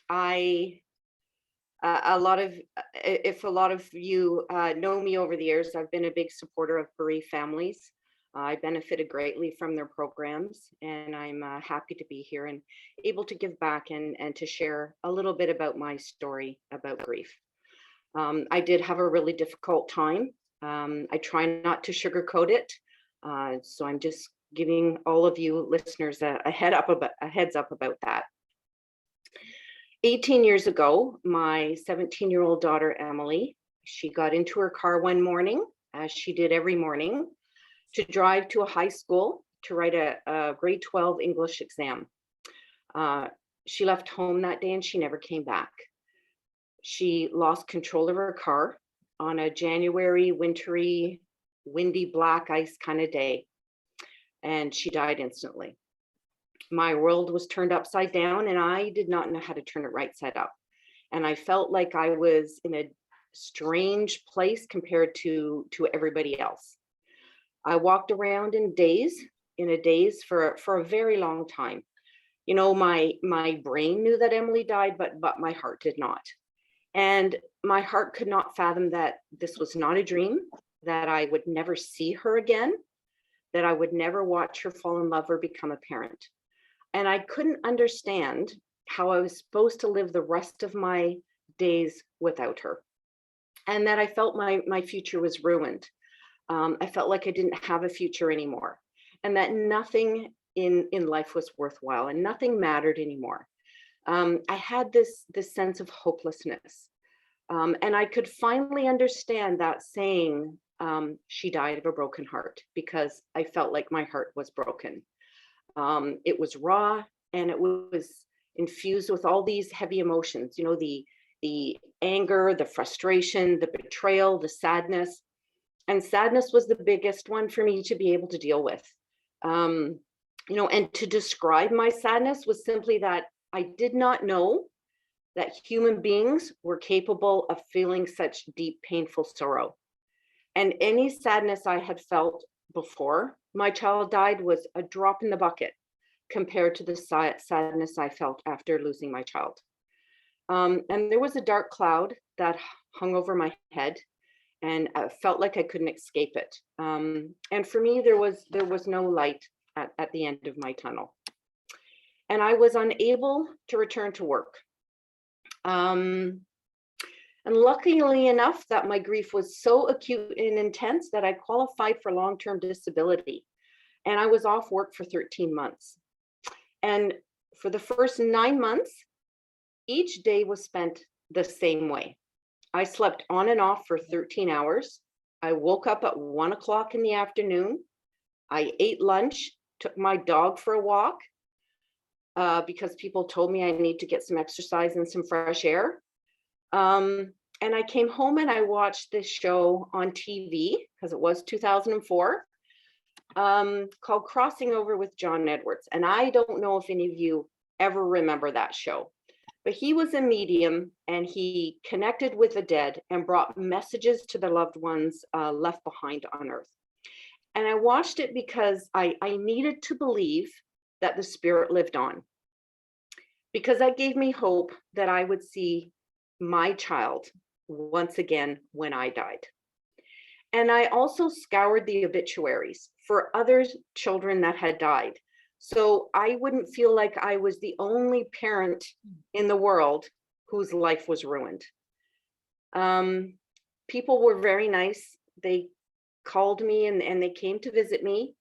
I a lot of if a lot of you know me over the years, I've been a big supporter of bereaved families. I benefited greatly from their programs, and I'm happy to be here and able to give back and to share a little bit about my story about grief. I did have a really difficult time. I try not to sugarcoat it, so I'm just giving all of you listeners a heads up about that. 18 years ago, my 17-year-old daughter, Emily, she got into her car one morning, as she did every morning, to drive to a high school to write a grade 12 English exam. She left home that day and she never came back. She lost control of her car on a January, wintry, windy, black ice kind of day, and she died instantly. My world was turned upside down and I did not know how to turn it right side up. And I felt like I was in a strange place compared to everybody else. I walked around in a daze for a very long time. You know, my brain knew that Emily died, but my heart did not. And my heart could not fathom that this was not a dream, that I would never see her again, that I would never watch her fall in love or become a parent. And I couldn't understand how I was supposed to live the rest of my days without her. And that I felt my future was ruined. I felt like I didn't have a future anymore, and that nothing in life was worthwhile and nothing mattered anymore. I had this sense of hopelessness. And I could finally understand that saying, she died of a broken heart, because I felt like my heart was broken. It was raw and it was infused with all these heavy emotions, you know, the anger, the frustration, the betrayal, the sadness. And sadness was the biggest one for me to be able to deal with. You know, and to describe my sadness was simply that I did not know that human beings were capable of feeling such deep, painful sorrow. And any sadness I had felt before my child died was a drop in the bucket compared to the sadness I felt after losing my child. And there was a dark cloud that hung over my head, and I felt like I couldn't escape it. And for me, there was no light at the end of my tunnel. And I was unable to return to work. And luckily enough, that my grief was so acute and intense that I qualified for long-term disability. And I was off work for 13 months. And for the first 9 months, each day was spent the same way. I slept on and off for 13 hours. I woke up at 1 o'clock in the afternoon. I ate lunch, took my dog for a walk, because people told me I need to get some exercise and some fresh air. And I came home and I watched this show on TV, because it was 2004, called Crossing Over with John Edwards. And I don't know if any of you ever remember that show, but he was a medium and he connected with the dead and brought messages to the loved ones left behind on earth. And I watched it because I needed to believe that the spirit lived on, because that gave me hope that I would see my child once again when I died. And I also scoured the obituaries for other children that had died, so I wouldn't feel like I was the only parent in the world whose life was ruined. People were very nice. They called me and they came to visit me.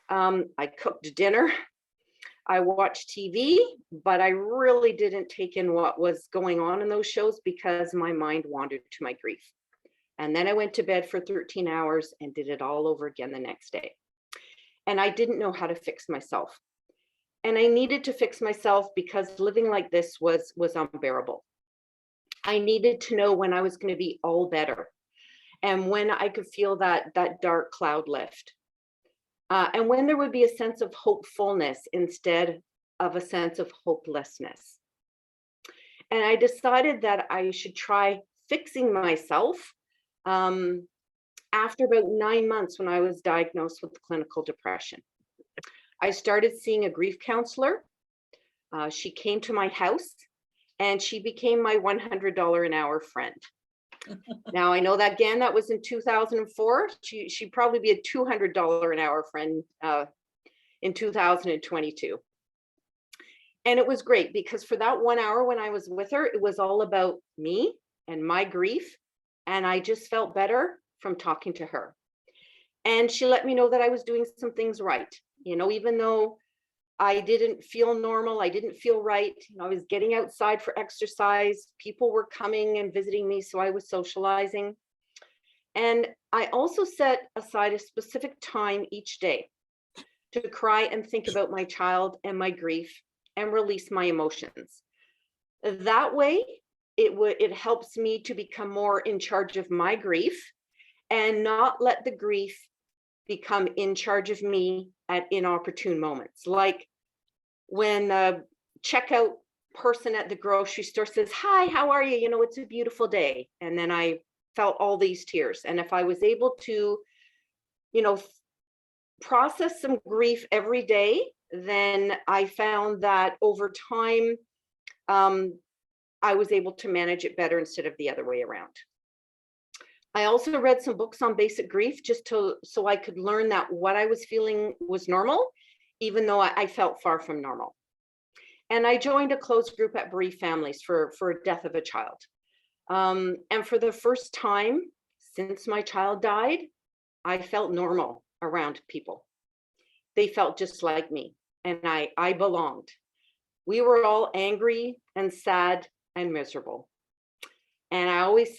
I cooked dinner. I watched TV, but I really didn't take in what was going on in those shows because my mind wandered to my grief. And then I went to bed for 13 hours and did it all over again the next day. And I didn't know how to fix myself. And I needed to fix myself because living like this was unbearable. I needed to know when I was going to be all better and when I could feel that dark cloud lift. And when there would be a sense of hopefulness instead of a sense of hopelessness. And I decided that I should try fixing myself after about 9 months when I was diagnosed with clinical depression. I started seeing a grief counselor. She came to my house and she became my $100 an hour friend. Now I know that again, that was in 2004. She'd probably be a $200 an hour friend in 2022. And it was great because for that 1 hour when I was with her, it was all about me and my grief. And I just felt better from talking to her. And she let me know that I was doing some things right. Even though I didn't feel normal, I didn't feel right. I was getting outside for exercise. People were coming and visiting me, so I was socializing. And I also set aside a specific time each day to cry and think about my child and my grief and release my emotions. That way, it helps me to become more in charge of my grief and not let the grief become in charge of me at inopportune moments. Like when the checkout person at the grocery store says, "Hi, how are you? It's a beautiful day." And then I felt all these tears. And if I was able to, process some grief every day, then I found that over time, I was able to manage it better instead of the other way around. I also read some books on basic grief so I could learn that what I was feeling was normal, even though I felt far from normal. And I joined a closed group at bereaved families for a death of a child. And for the first time since my child died, I felt normal around people. They felt just like me, and I belonged. We were all angry and sad and miserable. And I always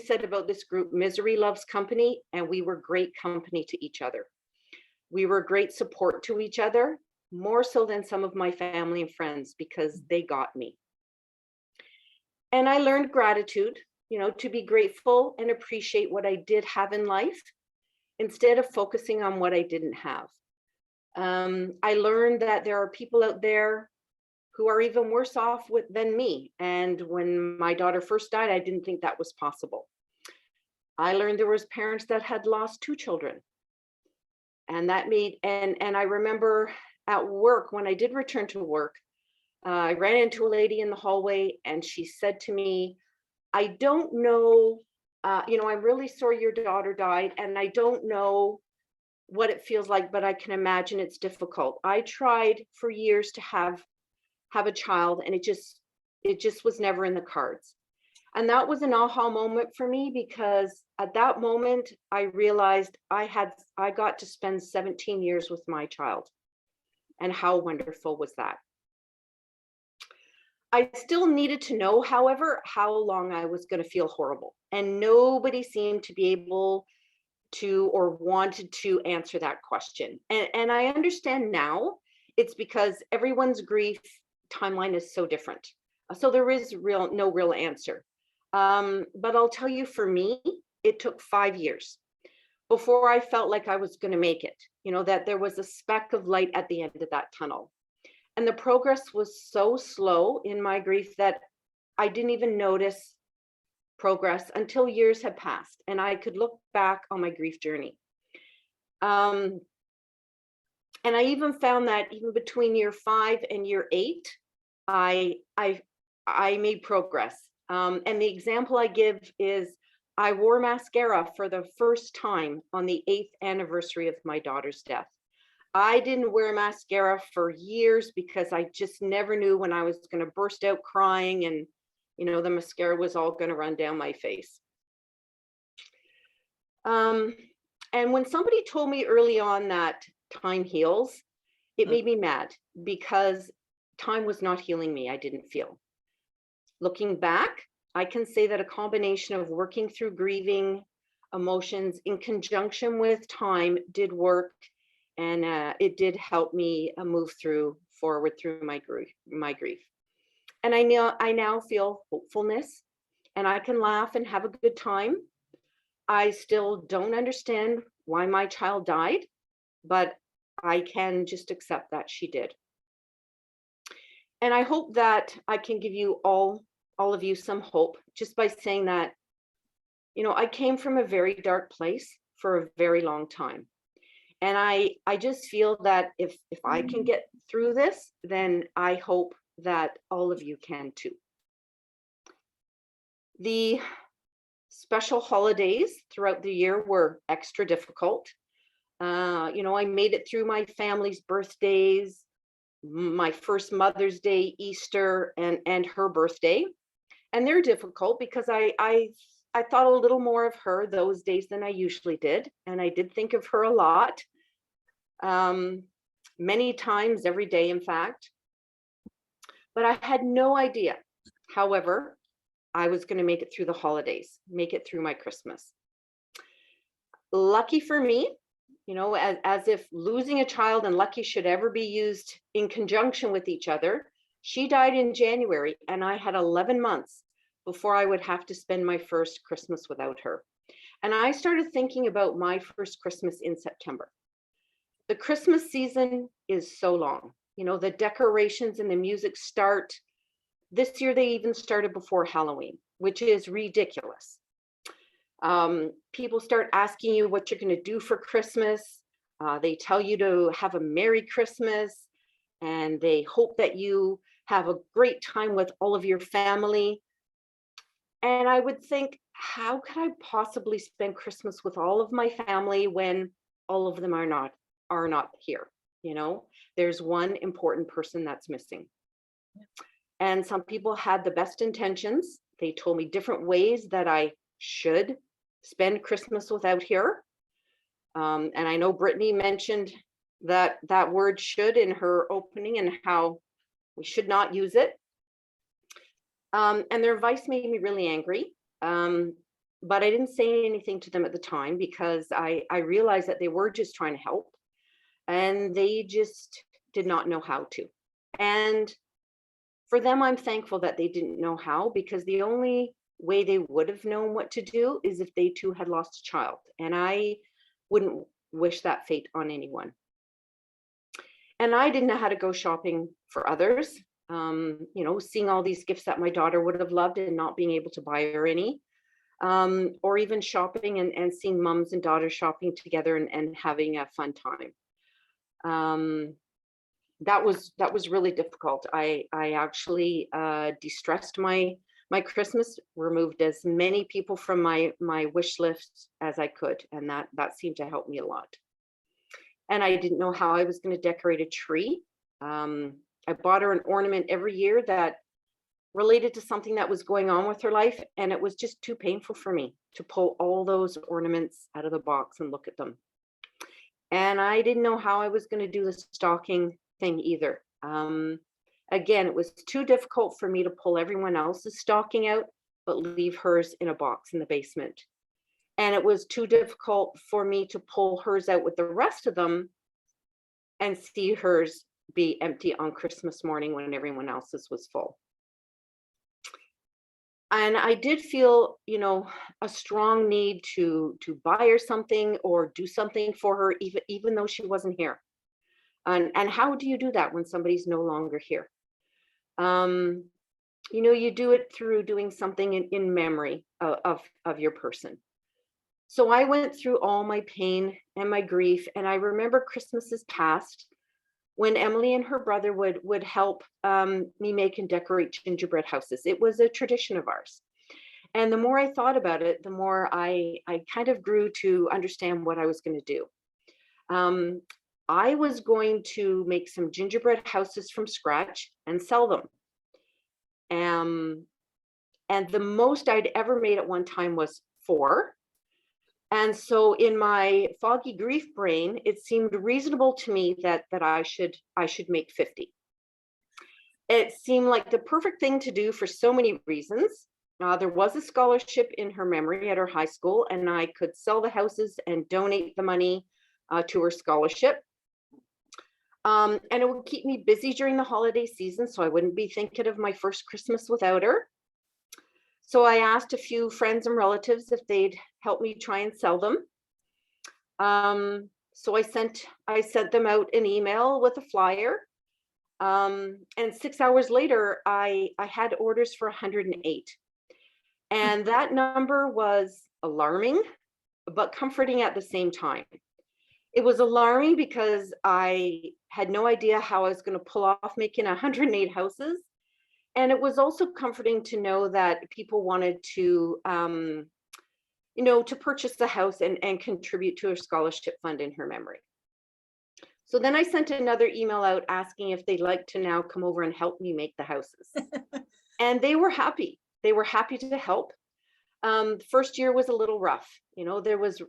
said about this group, misery loves company, and we were great company to each other. We were great support to each other, more so than some of my family and friends, because they got me. And I learned gratitude, to be grateful and appreciate what I did have in life instead of focusing on what I didn't have. I learned that there are people out there who are even worse off than me. And when my daughter first died, I didn't think that was possible. I learned there was parents that had lost 2 children. And that and I remember at work, when I did return to work, I ran into a lady in the hallway and she said to me, "I don't know, I'm really sorry your daughter died, and I don't know what it feels like, but I can imagine it's difficult. I tried for years to have a child, and it just was never in the cards." And that was an aha moment for me, because at that moment I realized I got to spend 17 years with my child, and how wonderful was that. I still needed to know, however, how long I was going to feel horrible, and nobody seemed to be able to or wanted to answer that question. And I understand now, it's because everyone's grief timeline is so different. So there is no real answer. But I'll tell you, for me, it took 5 years before I felt like I was going to make it, that there was a speck of light at the end of that tunnel. And the progress was so slow in my grief that I didn't even notice progress until years had passed and I could look back on my grief journey. And I even found that even between year 5 and year 8, I made progress. And the example I give is I wore mascara for the first time on the 8th anniversary of my daughter's death. I didn't wear mascara for years because I just never knew when I was going to burst out crying and, the mascara was all going to run down my face. And when somebody told me early on that time heals, it made me mad, because time was not healing me. I didn't feel. Looking back, I can say that a combination of working through grieving emotions in conjunction with time did work. And it did help me move forward through my grief. And I now feel hopefulness, and I can laugh and have a good time. I still don't understand why my child died, but I can just accept that she did. And I hope that I can give you all of you some hope just by saying that, I came from a very dark place for a very long time. And I just feel that if I can get through this, then I hope that all of you can too. The special holidays throughout the year were extra difficult. I made it through my family's birthdays, my first Mother's Day, Easter, and her birthday. And they're difficult because I thought a little more of her those days than I usually did, and I did think of her a lot, many times every day, in fact. But I had no idea, however, I was going to make it through the holidays, make it through my Christmas. Lucky for me, as if losing a child and lucky should ever be used in conjunction with each other, she died in January, and I had 11 months before I would have to spend my first Christmas without her. And I started thinking about my first Christmas in September. The Christmas season is so long. The decorations and the music start. This year, they even started before Halloween, which is ridiculous. People start asking you what you're going to do for Christmas. They tell you to have a Merry Christmas, and they hope that you have a great time with all of your family. And I would think, how could I possibly spend Christmas with all of my family when all of them are not here? There's one important person that's missing. And some people had the best intentions. They told me different ways that I should spend Christmas without her. And I know Brittany mentioned that word "should" in her opening and how we should not use it. And their advice made me really angry. But I didn't say anything to them at the time because I realized that they were just trying to help, and they just did not know how to. And for them, I'm thankful that they didn't know how, because the only way they would have known what to do is if they too had lost a child. And I wouldn't wish that fate on anyone. And I didn't know how to go shopping for others. Seeing all these gifts that my daughter would have loved and not being able to buy her any, or even shopping and seeing mums and daughters shopping together and having a fun time. That was really difficult. I actually de-stressed my Christmas, removed as many people from my wish list as I could, and that seemed to help me a lot. And I didn't know how I was going to decorate a tree. I bought her an ornament every year that related to something that was going on with her life, and it was just too painful for me to pull all those ornaments out of the box and look at them. And I didn't know how I was going to do the stocking thing either. Again, it was too difficult for me to pull everyone else's stocking out, but leave hers in a box in the basement. And it was too difficult for me to pull hers out with the rest of them and see hers be empty on Christmas morning when everyone else's was full. And I did feel, a strong need to buy her something or do something for her, even though she wasn't here. And how do you do that when somebody's no longer here? You do it through doing something in memory of your person. So I went through all my pain and my grief, and I remember Christmases past when Emily and her brother would help me make and decorate gingerbread houses. It was a tradition of ours. And the more I thought about it, the more I kind of grew to understand what I was going to do. I was going to make some gingerbread houses from scratch and sell them. And the most I'd ever made at one time was 4. And so in my foggy grief brain, it seemed reasonable to me that I should make 50. It seemed like the perfect thing to do for so many reasons. There was a scholarship in her memory at her high school, and I could sell the houses and donate the money to her scholarship. And it would keep me busy during the holiday season, so I wouldn't be thinking of my first Christmas without her. So I asked a few friends and relatives if they'd help me try and sell them. So I sent them out an email with a flyer. And 6 hours later, I had orders for 108. And that number was alarming, but comforting at the same time. It was alarming because I had no idea how I was going to pull off making 108 houses. And it was also comforting to know that people wanted to, to purchase the house and contribute to a scholarship fund in her memory. So then I sent another email out asking if they'd like to now come over and help me make the houses. And they were happy. They were happy to help. The first year was a little rough. There was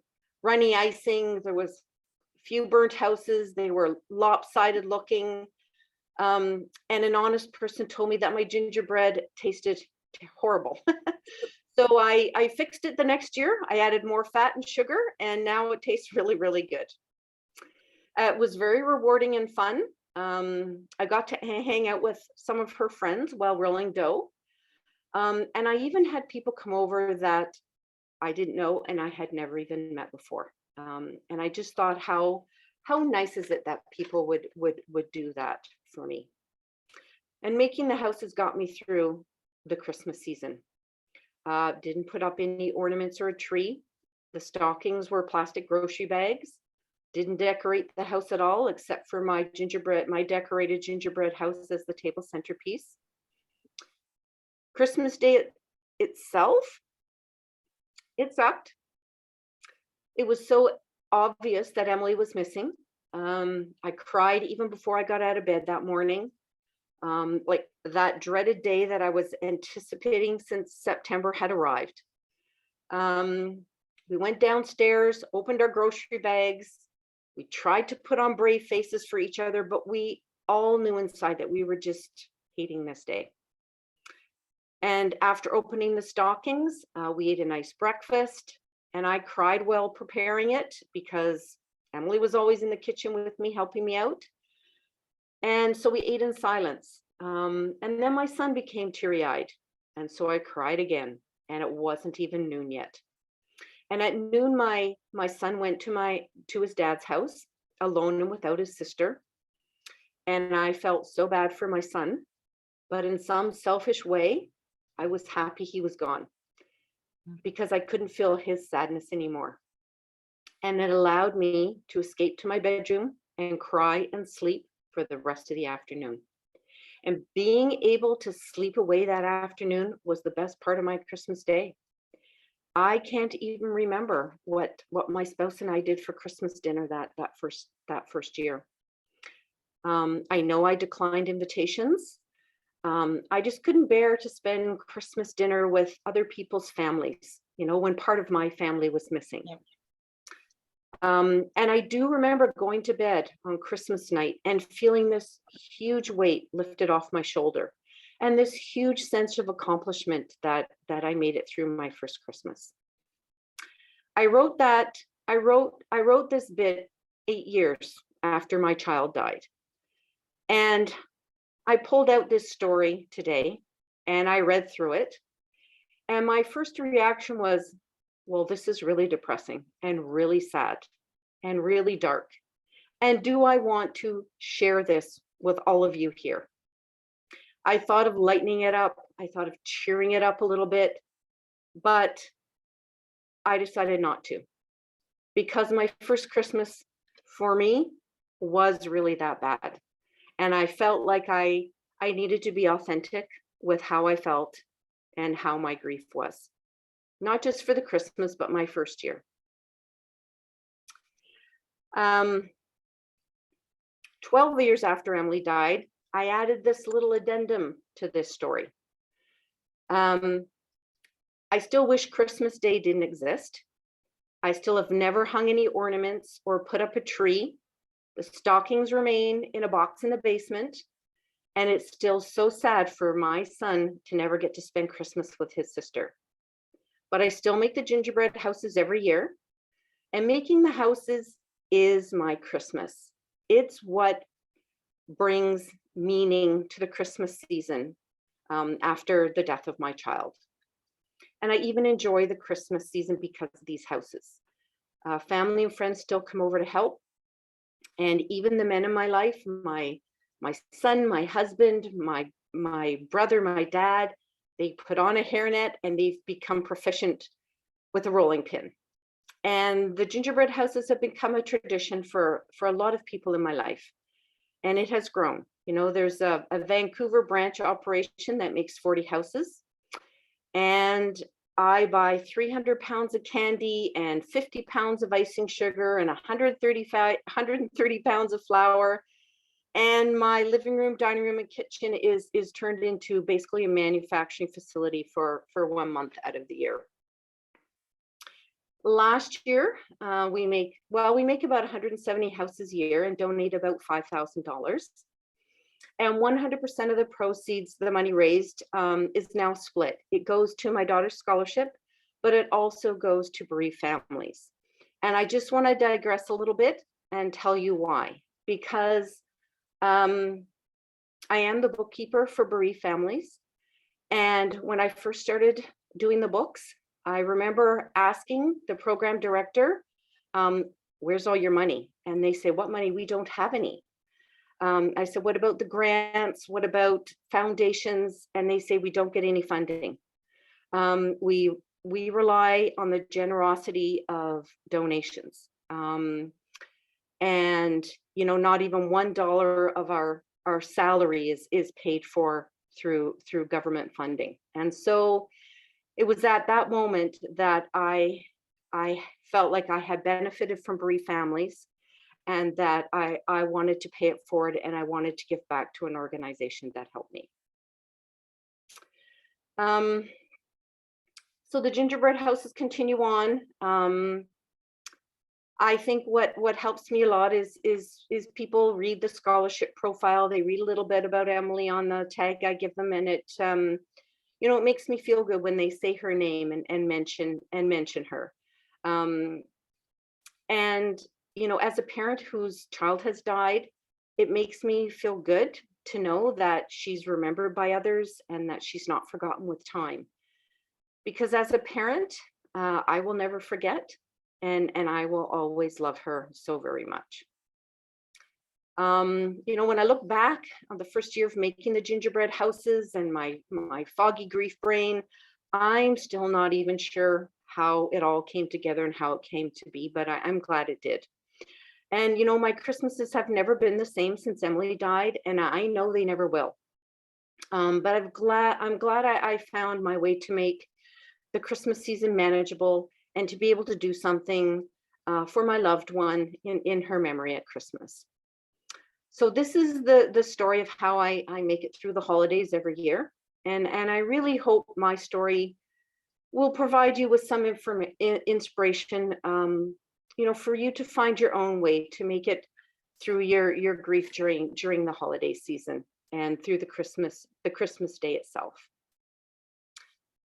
runny icing. There was a few burnt houses. They were lopsided looking. And an honest person told me that my gingerbread tasted horrible. So I fixed it the next year. I added more fat and sugar, and now it tastes really, really good. It was very rewarding and fun. I got to hang out with some of her friends while rolling dough. And I even had people come over that I didn't know and I had never even met before. And I just thought, how nice is it that people would do that for me? And making the houses got me through the Christmas season. Didn't put up any ornaments or a tree. The stockings were plastic grocery bags. Didn't decorate the house at all, except for my decorated gingerbread house as the table centerpiece. Christmas Day itself, it sucked. It was so obvious that Emily was missing. I cried even before I got out of bed that morning. Like that dreaded day that I was anticipating since September had arrived. We went downstairs, opened our grocery bags. We tried to put on brave faces for each other, but we all knew inside that we were just hating this day. And after opening the stockings, we ate a nice breakfast, and I cried while preparing it because Emily was always in the kitchen with me, helping me out. And so we ate in silence. And then my son became teary-eyed, and so I cried again, and it wasn't even noon yet. And at noon, my son went to his dad's house alone and without his sister. And I felt so bad for my son, but in some selfish way, I was happy he was gone because I couldn't feel his sadness anymore. And it allowed me to escape to my bedroom and cry and sleep for the rest of the afternoon. And being able to sleep away that afternoon was the best part of my Christmas day. I can't even remember what my spouse and I did for Christmas dinner that first year. I know I declined invitations. I just couldn't bear to spend Christmas dinner with other people's families, when part of my family was missing. Yep. And I do remember going to bed on Christmas night and feeling this huge weight lifted off my shoulder, and this huge sense of accomplishment that I made it through my first Christmas. I wrote this bit 8 years after my child died. And I pulled out this story today and I read through it. And my first reaction was, well, this is really depressing and really sad and really dark. And do I want to share this with all of you here? I thought of lightening it up. I thought of cheering it up a little bit, but I decided not to, because my first Christmas for me was really that bad. And I felt like I needed to be authentic with how I felt and how my grief was, not just for the Christmas, but my first year. 12 years after Emily died, I added this little addendum to this story. I still wish Christmas Day didn't exist. I still have never hung any ornaments or put up a tree. The stockings remain in a box in the basement. And it's still so sad for my son to never get to spend Christmas with his sister. But I still make the gingerbread houses every year. And making the houses is my Christmas. It's what brings meaning to the Christmas season after the death of my child. And I even enjoy the Christmas season because of these houses. Family and friends still come over to help. And even the men in my life, my son, my husband, my brother, my dad, they put on a hairnet and they've become proficient with a rolling pin. And the gingerbread houses have become a tradition for a lot of people in my life. And it has grown. There's a Vancouver branch operation that makes 40 houses, and I buy 300 pounds of candy and 50 pounds of icing sugar and 130 pounds of flour. And my living room, dining room, and kitchen is turned into basically a manufacturing facility for 1 month out of the year. Last year, we make about 170 houses a year and donate about $5,000. And 100% of the proceeds, the money raised, is now split. It goes to my daughter's scholarship, but it also goes to bereaved families. And I just want to digress a little bit and tell you why. Because I am the bookkeeper for bereaved families. And when I first started doing the books, I remember asking the program director, where's all your money? And they say, what money? We don't have any. I said, what about the grants? What about foundations? And they say, we don't get any funding. We rely on the generosity of donations. And, not even $1 of our salary is paid for through government funding. And so it was at that moment that I felt like I had benefited from bereaved families, and that I wanted to pay it forward, and I wanted to give back to an organization that helped me. So the gingerbread houses continue on. I think what helps me a lot is people read the scholarship profile. They read a little bit about Emily on the tag I give them, and it it makes me feel good when they say her name and mention her. And as a parent whose child has died, it makes me feel good to know that she's remembered by others and that she's not forgotten with time. Because as a parent, I will never forget, and I will always love her so very much. When I look back on the first year of making the gingerbread houses and my foggy grief brain, I'm still not even sure how it all came together and how it came to be, but I'm glad it did. And my Christmases have never been the same since Emily died, and I know they never will. But I'm glad I found my way to make the Christmas season manageable and to be able to do something for my loved one in her memory at Christmas. So this is the story of how I make it through the holidays every year. And I really hope my story will provide you with some inspiration, for you to find your own way to make it through your grief during the holiday season and through the Christmas day itself.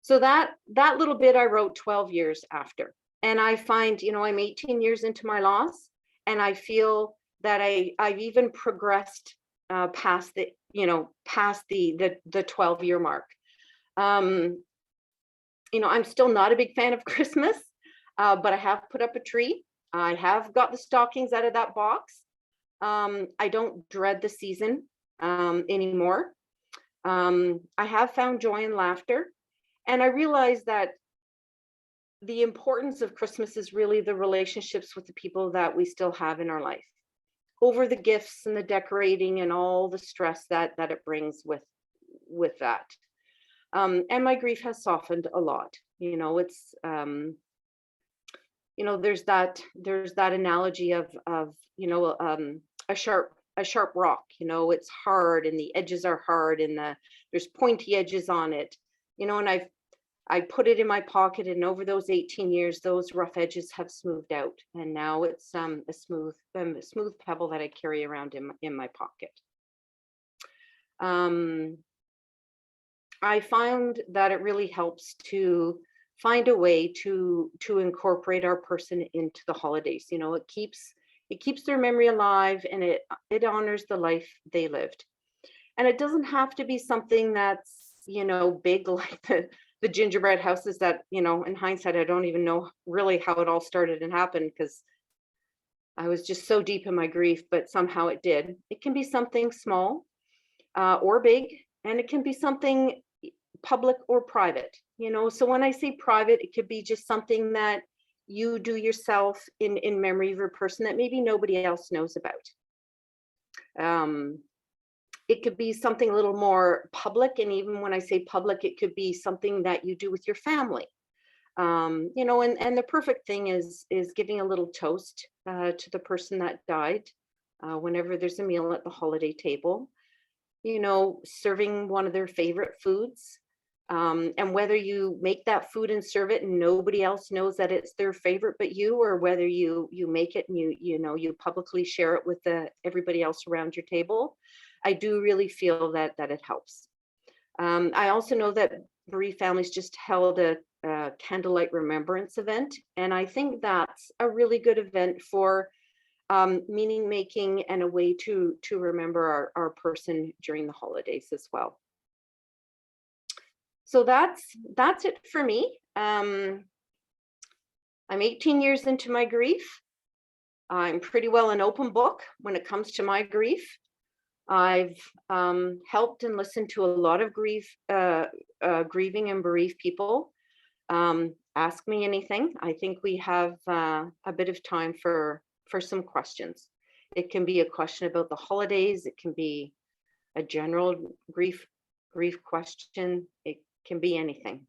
So that little bit I wrote 12 years after. And I find, I'm 18 years into my loss, and I feel that I've even progressed past the 12-year mark. I'm still not a big fan of Christmas, but I have put up a tree. I have got the stockings out of that box. I don't dread the season anymore. I have found joy and laughter. And I realize that the importance of Christmas is really the relationships with the people that we still have in our life, over the gifts and the decorating and all the stress that it brings with that. And my grief has softened a lot. It's there's that analogy of a sharp rock. It's hard and the edges are hard and there's pointy edges on it. And I put it in my pocket, and over those 18 years, those rough edges have smoothed out, and now it's a smooth pebble that I carry around in my pocket. I found that it really helps to find a way to incorporate our person into the holidays. It keeps their memory alive, and it honors the life they lived. And it doesn't have to be something that's big like the gingerbread houses that, in hindsight, I don't even know really how it all started and happened, because I was just so deep in my grief, but somehow it did. It can be something small or big, and it can be something public or private, So when I say private, it could be just something that you do yourself in memory of your person that maybe nobody else knows about. It could be something a little more public, and even when I say public, it could be something that you do with your family. You know, and the perfect thing is giving a little toast to the person that died whenever there's a meal at the holiday table. You know, serving one of their favorite foods. And whether you make that food and serve it and nobody else knows that it's their favorite but you, or whether you make it and you know you publicly share it with everybody else around your table, I do really feel that it helps. I also know that bereaved families just held a candlelight remembrance event, and I think that's a really good event for meaning making and a way to remember our person during the holidays as well. So that's it for me. I'm 18 years into my grief. I'm pretty well an open book when it comes to my grief. I've helped and listened to a lot of grieving and bereaved people. Ask me anything. I think we have a bit of time for some questions. It can be a question about the holidays. It can be a general grief question. It can be anything.